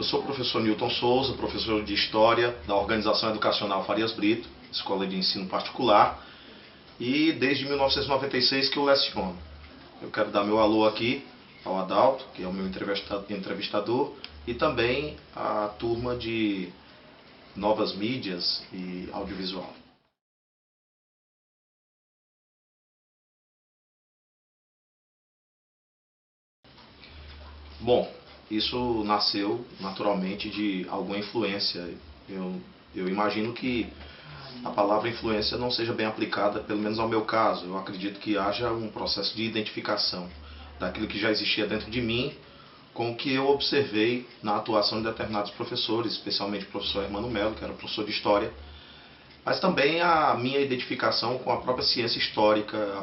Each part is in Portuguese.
Eu sou o professor Newton Souza, professor de História da Organização Educacional Farias Brito, escola de ensino particular, e desde 1996 que eu leciono. Eu quero dar meu alô aqui ao Adalto, que é o meu entrevistador, e também à turma de novas mídias e audiovisual. Bom, isso nasceu naturalmente de alguma influência. Eu imagino que a palavra influência não seja bem aplicada, pelo menos ao meu caso. Eu acredito que haja um processo de identificação daquilo que já existia dentro de mim com o que eu observei na atuação de determinados professores, especialmente o professor Hermano Melo, que era professor de História, mas também a minha identificação com a própria ciência histórica, a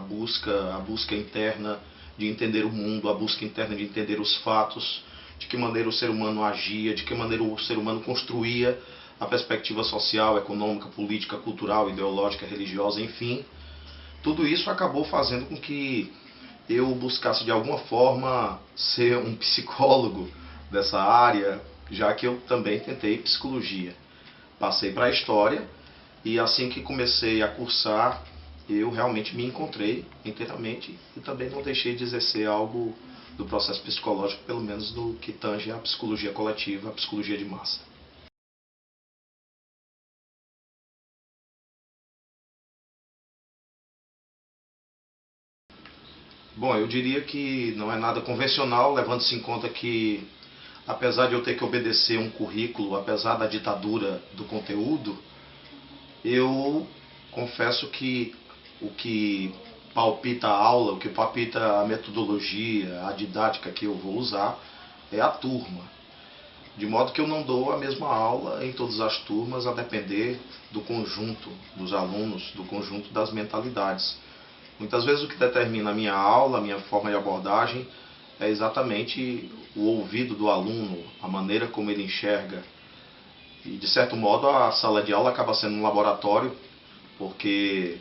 busca interna de entender o mundo, a busca interna de entender os fatos, de que maneira o ser humano agia, de que maneira o ser humano construía a perspectiva social, econômica, política, cultural, ideológica, religiosa, enfim. Tudo isso acabou fazendo com que eu buscasse de alguma forma ser um psicólogo dessa área, já que eu também tentei psicologia. Passei para a história e assim que comecei a cursar, eu realmente me encontrei inteiramente e também não deixei de exercer algo do processo psicológico, pelo menos no que tange a psicologia coletiva, a psicologia de massa. Bom, eu diria que não é nada convencional, levando-se em conta que, apesar de eu ter que obedecer um currículo, apesar da ditadura do conteúdo, eu confesso que o que palpita a aula, o que palpita a metodologia, a didática que eu vou usar é a turma. De modo que eu não dou a mesma aula em todas as turmas, a depender do conjunto dos alunos, do conjunto das mentalidades. Muitas vezes o que determina a minha aula, a minha forma de abordagem, é exatamente o ouvido do aluno, a maneira como ele enxerga. E, de certo modo, a sala de aula acaba sendo um laboratório, porque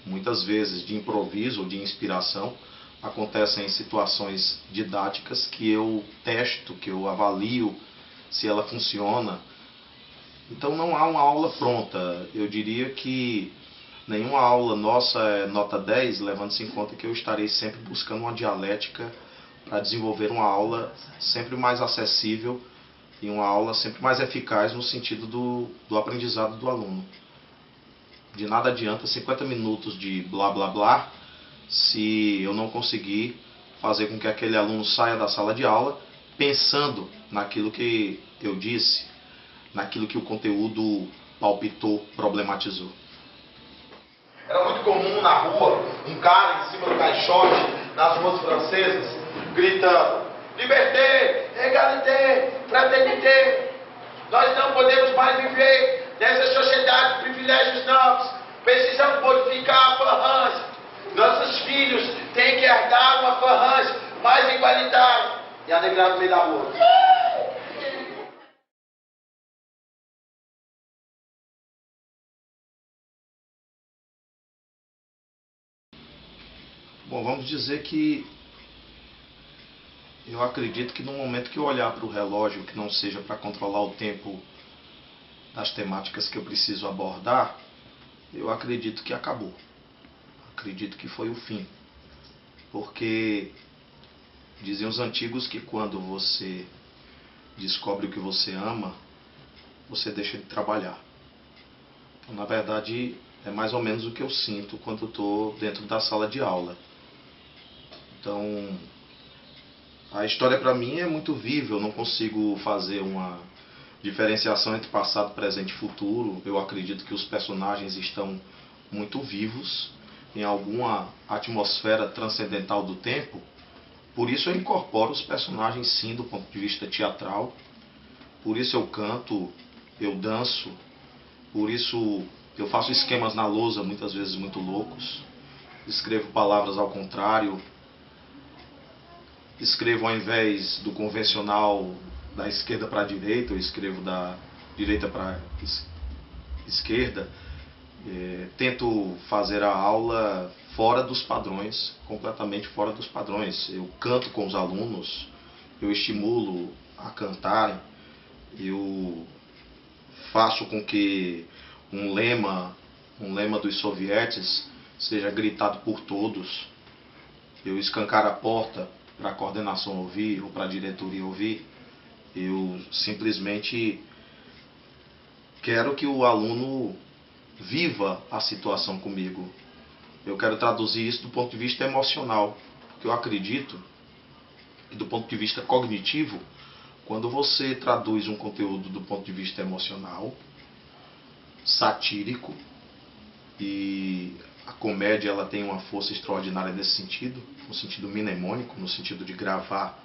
muitas vezes de improviso ou de inspiração acontecem situações didáticas que eu testo, que eu avalio se ela funciona. Então não há uma aula pronta. Eu diria que nenhuma aula nossa é nota 10, levando-se em conta que eu estarei sempre buscando uma dialética para desenvolver uma aula sempre mais acessível e uma aula sempre mais eficaz no sentido do aprendizado do aluno. De nada adianta 50 minutos de blá blá blá se eu não conseguir fazer com que aquele aluno saia da sala de aula pensando naquilo que eu disse, naquilo que o conteúdo palpitou, problematizou. Era muito comum na rua um cara em cima do caixote, nas ruas francesas, gritando: liberté, égalité, fraternité. Nós não podemos mais viver nessa sociedade de privilégios novos. Precisamos modificar a França. Nossos filhos têm que herdar uma França mais igualitária. E a negrada no meio da rua. Bom, vamos dizer que eu acredito que no momento que eu olhar para o relógio, que não seja para controlar o tempo das temáticas que eu preciso abordar, eu acredito que acabou. Acredito que foi o fim. Porque diziam os antigos que quando você descobre o que você ama, você deixa de trabalhar. Então, na verdade, é mais ou menos o que eu sinto quando estou dentro da sala de aula. Então, a história para mim é muito viva, eu não consigo fazer uma diferenciação entre passado, presente e futuro. Eu acredito que os personagens estão muito vivos em alguma atmosfera transcendental do tempo. Por isso eu incorporo os personagens sim do ponto de vista teatral. Por isso eu canto, eu danço, por isso eu faço esquemas na lousa muitas vezes muito loucos. Escrevo palavras ao contrário. Escrevo ao invés do convencional da esquerda para a direita, eu escrevo da direita para a esquerda. Tento fazer a aula fora dos padrões, completamente fora dos padrões. Eu canto com os alunos, eu estimulo a cantarem, Eu faço com que um lema dos sovietes seja gritado por todos. Eu escancar a porta para a coordenação ouvir ou para a diretoria ouvir. Eu simplesmente quero que o aluno viva a situação comigo. Eu quero traduzir isso do ponto de vista emocional, porque eu acredito que do ponto de vista cognitivo, quando você traduz um conteúdo do ponto de vista emocional, satírico, e a comédia ela tem uma força extraordinária nesse sentido, no sentido mnemônico, no sentido de gravar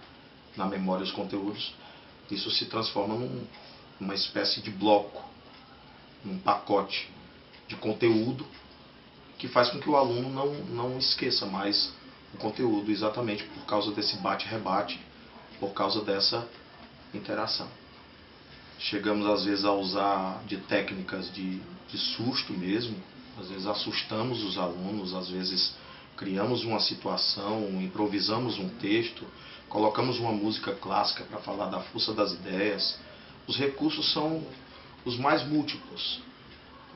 na memória os conteúdos, isso se transforma numa espécie de bloco, num pacote de conteúdo que faz com que o aluno não esqueça mais o conteúdo, exatamente por causa desse bate-rebate, por causa dessa interação. Chegamos às vezes a usar de técnicas de susto mesmo, às vezes assustamos os alunos, às vezes criamos uma situação, improvisamos um texto, colocamos uma música clássica para falar da força das ideias. Os recursos são os mais múltiplos.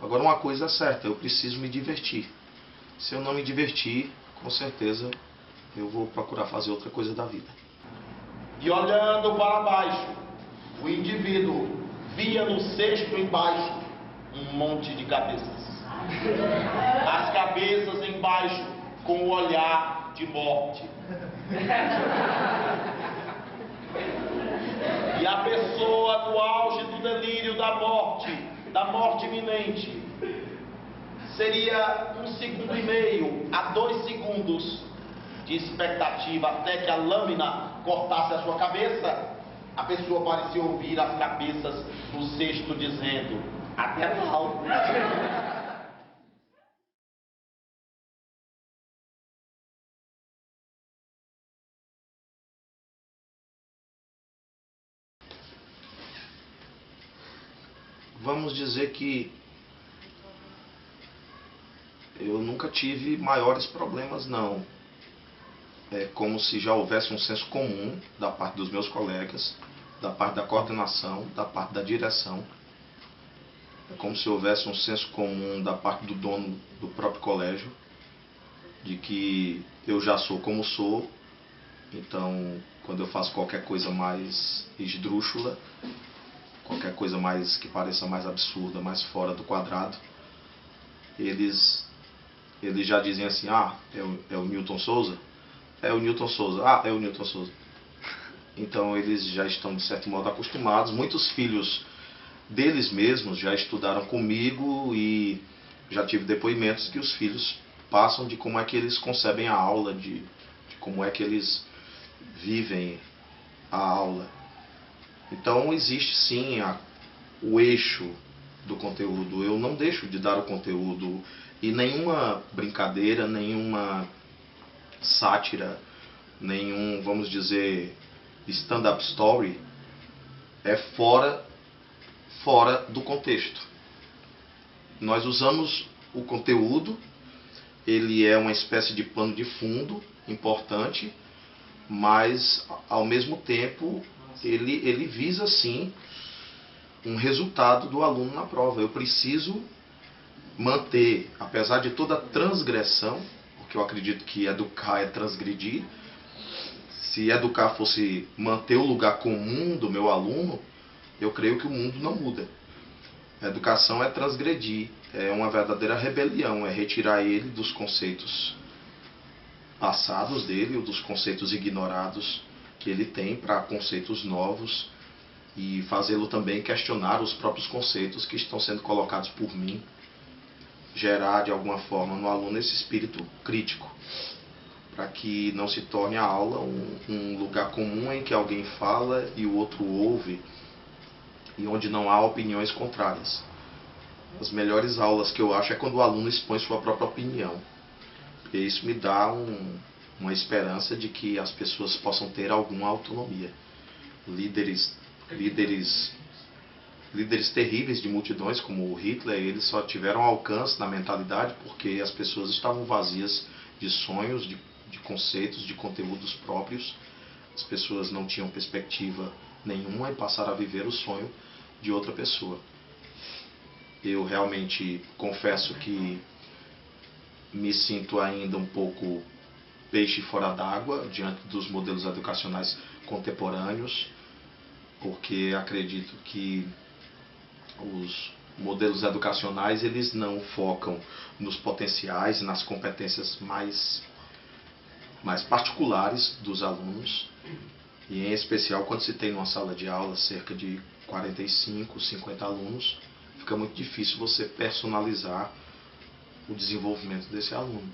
Agora uma coisa é certa, eu preciso me divertir. Se eu não me divertir, com certeza eu vou procurar fazer outra coisa da vida. E olhando para baixo, o indivíduo via no cesto embaixo um monte de cabeças. As cabeças embaixo com o olhar de morte. E a pessoa no auge do delírio da morte iminente, seria 1,5 segundo a 2 segundos de expectativa até que a lâmina cortasse a sua cabeça. A pessoa parecia ouvir as cabeças no cesto dizendo: até mal. Vamos dizer que eu nunca tive maiores problemas, não. É como se já houvesse um senso comum da parte dos meus colegas, da parte da coordenação, da parte da direção. É como se houvesse um senso comum da parte do dono do próprio colégio, de que eu já sou como sou, então quando eu faço qualquer coisa mais esdrúxula, qualquer coisa mais que pareça mais absurda, mais fora do quadrado, eles já dizem assim: ah, é o Newton Souza? É o Newton Souza. Ah, é o Newton Souza. Então eles já estão de certo modo acostumados. Muitos filhos deles mesmos já estudaram comigo e já tive depoimentos que os filhos passam de como é que eles concebem a aula, de como é que eles vivem a aula. Então existe sim o eixo do conteúdo. Eu não deixo de dar o conteúdo, e nenhuma brincadeira, nenhuma sátira, nenhum, vamos dizer, stand-up story é fora do contexto. Nós usamos o conteúdo, ele é uma espécie de pano de fundo importante, mas ao mesmo tempo ele visa sim um resultado do aluno na prova. Eu preciso manter, apesar de toda a transgressão, porque eu acredito que educar é transgredir. Se educar fosse manter o lugar comum do meu aluno, eu creio que o mundo não muda. A educação é transgredir, é uma verdadeira rebelião, é retirar ele dos conceitos passados dele, ou dos conceitos ignorados que ele tem, para conceitos novos, e fazê-lo também questionar os próprios conceitos que estão sendo colocados por mim, gerar de alguma forma no aluno esse espírito crítico, para que não se torne a aula um lugar comum em que alguém fala e o outro ouve, e onde não há opiniões contrárias. As melhores aulas que eu acho é quando o aluno expõe sua própria opinião, porque isso me dá uma esperança de que as pessoas possam ter alguma autonomia. Líderes terríveis de multidões, como o Hitler, eles só tiveram alcance na mentalidade porque as pessoas estavam vazias de sonhos, de conceitos, de conteúdos próprios. As pessoas não tinham perspectiva nenhuma e passaram a viver o sonho de outra pessoa. Eu realmente confesso que me sinto ainda um pouco peixe fora d'água diante dos modelos educacionais contemporâneos, porque acredito que os modelos educacionais eles não focam nos potenciais e nas competências mais particulares dos alunos, e em especial quando se tem numa sala de aula cerca de 45, 50 alunos, fica muito difícil você personalizar o desenvolvimento desse aluno.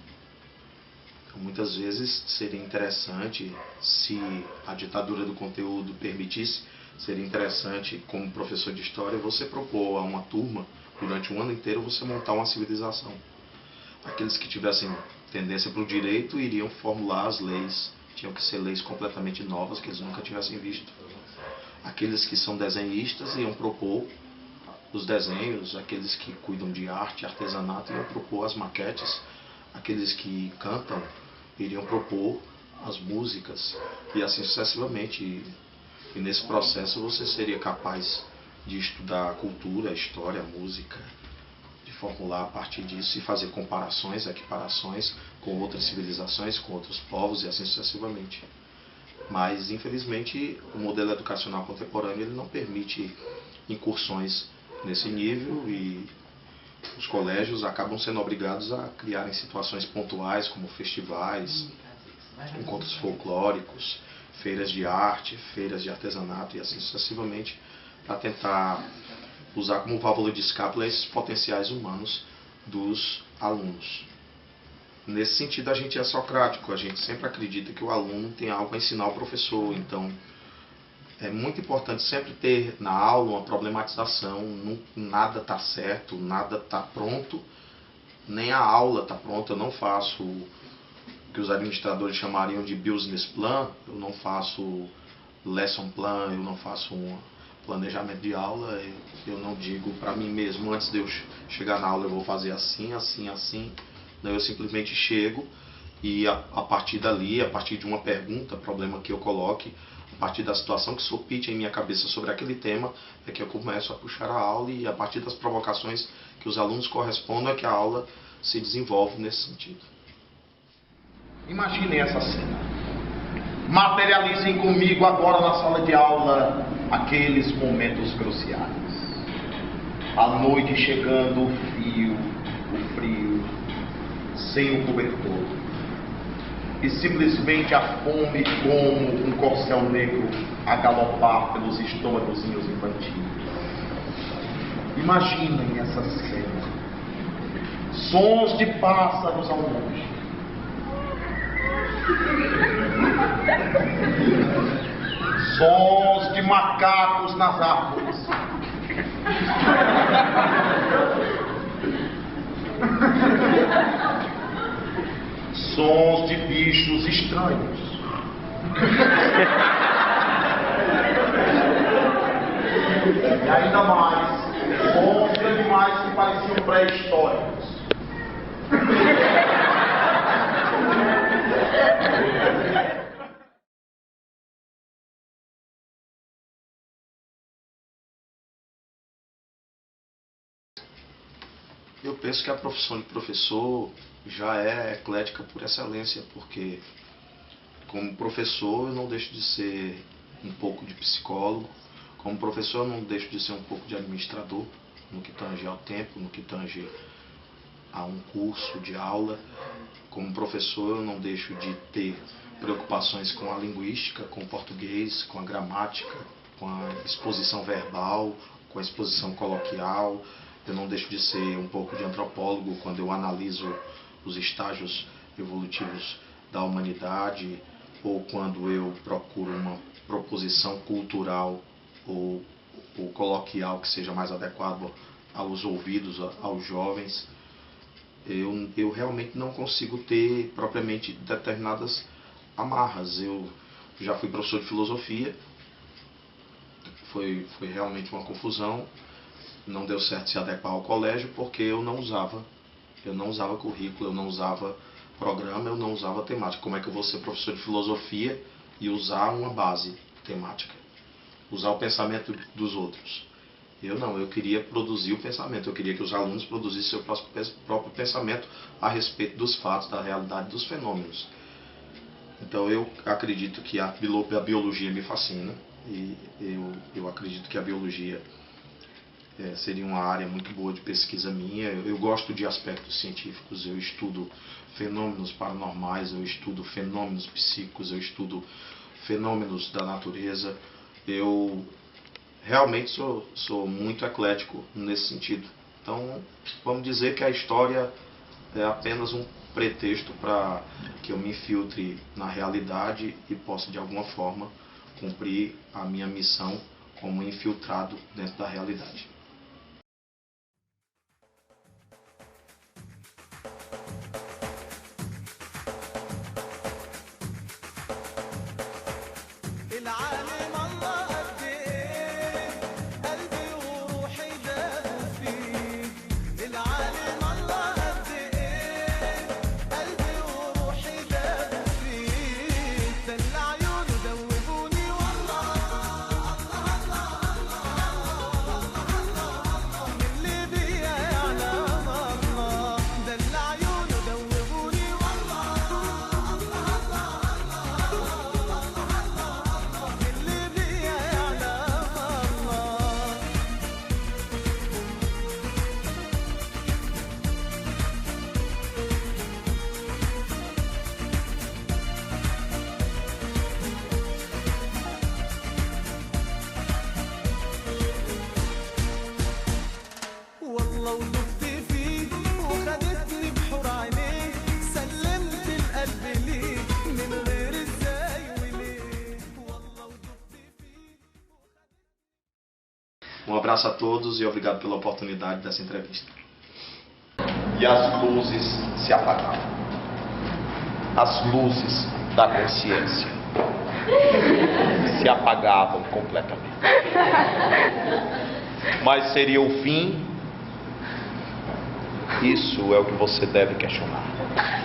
Então, muitas vezes seria interessante, se a ditadura do conteúdo permitisse, seria interessante, como professor de história, você propor a uma turma, durante um ano inteiro, você montar uma civilização. Aqueles que tivessem tendência para o direito iriam formular as leis, tinham que ser leis completamente novas, que eles nunca tivessem visto. Aqueles que são desenhistas iam propor os desenhos, aqueles que cuidam de arte, artesanato, iam propor as maquetes, aqueles que cantam iriam propor as músicas, e assim sucessivamente. E nesse processo você seria capaz de estudar a cultura, a história, a música, de formular a partir disso e fazer comparações, equiparações com outras civilizações, com outros povos e assim sucessivamente. Mas, infelizmente, o modelo educacional contemporâneo ele não permite incursões nesse nível, e os colégios acabam sendo obrigados a criarem situações pontuais, como festivais, encontros folclóricos, feiras de arte, feiras de artesanato e assim sucessivamente, para tentar usar como válvula de escape esses potenciais humanos dos alunos. Nesse sentido, a gente é socrático, a gente sempre acredita que o aluno tem algo a ensinar ao professor, então é muito importante sempre ter na aula uma problematização, nada está certo, nada está pronto, nem a aula está pronta. Eu não faço o que os administradores chamariam de business plan, eu não faço lesson plan, eu não faço um planejamento de aula, eu não digo para mim mesmo, antes de eu chegar na aula eu vou fazer assim, assim, assim. Não, eu simplesmente chego e a partir dali, a partir de uma pergunta, problema que eu coloque, a partir da situação que sopite em minha cabeça sobre aquele tema, é que eu começo a puxar a aula, e a partir das provocações que os alunos correspondam é que a aula se desenvolve nesse sentido. Imaginem essa cena. Materializem comigo agora na sala de aula aqueles momentos cruciais. A noite chegando, o frio, sem o cobertor. E simplesmente a fome como um corcel negro a galopar pelos estômagozinhos infantis. Imaginem essa cena. Sons de pássaros ao longe. Sons de macacos nas árvores. Sons de bichos estranhos. E ainda mais, sons de animais que pareciam pré-históricos. Eu penso que a profissão de professor já é eclética por excelência, porque como professor eu não deixo de ser um pouco de psicólogo, como professor eu não deixo de ser um pouco de administrador, no que tange ao tempo, no que tange a um curso de aula. Como professor eu não deixo de ter preocupações com a linguística, com o português, com a gramática, com a exposição verbal, com a exposição coloquial. Eu não deixo de ser um pouco de antropólogo quando eu analiso os estágios evolutivos da humanidade, ou quando eu procuro uma proposição cultural ou coloquial que seja mais adequado aos ouvidos, aos jovens. Eu realmente não consigo ter propriamente determinadas amarras. Eu já fui professor de filosofia, foi realmente uma confusão. Não deu certo se adequar ao colégio porque eu não usava currículo, eu não usava programa, eu não usava temática. Como é que eu vou ser professor de filosofia e usar uma base temática? Usar o pensamento dos outros. Eu não, eu queria produzir o pensamento, eu queria que os alunos produzissem seu próprio pensamento a respeito dos fatos, da realidade, dos fenômenos. Então eu acredito que a biologia me fascina, e eu acredito que a biologia seria uma área muito boa de pesquisa minha. Eu gosto de aspectos científicos, eu estudo fenômenos paranormais, eu estudo fenômenos psíquicos, eu estudo fenômenos da natureza. Eu realmente sou muito eclético nesse sentido. Então, vamos dizer que a história é apenas um pretexto para que eu me infiltre na realidade e possa, de alguma forma, cumprir a minha missão como infiltrado dentro da realidade. Um abraço a todos e obrigado pela oportunidade dessa entrevista. E as luzes se apagavam. As luzes da consciência se apagavam completamente. Mas seria o fim? Isso é o que você deve questionar.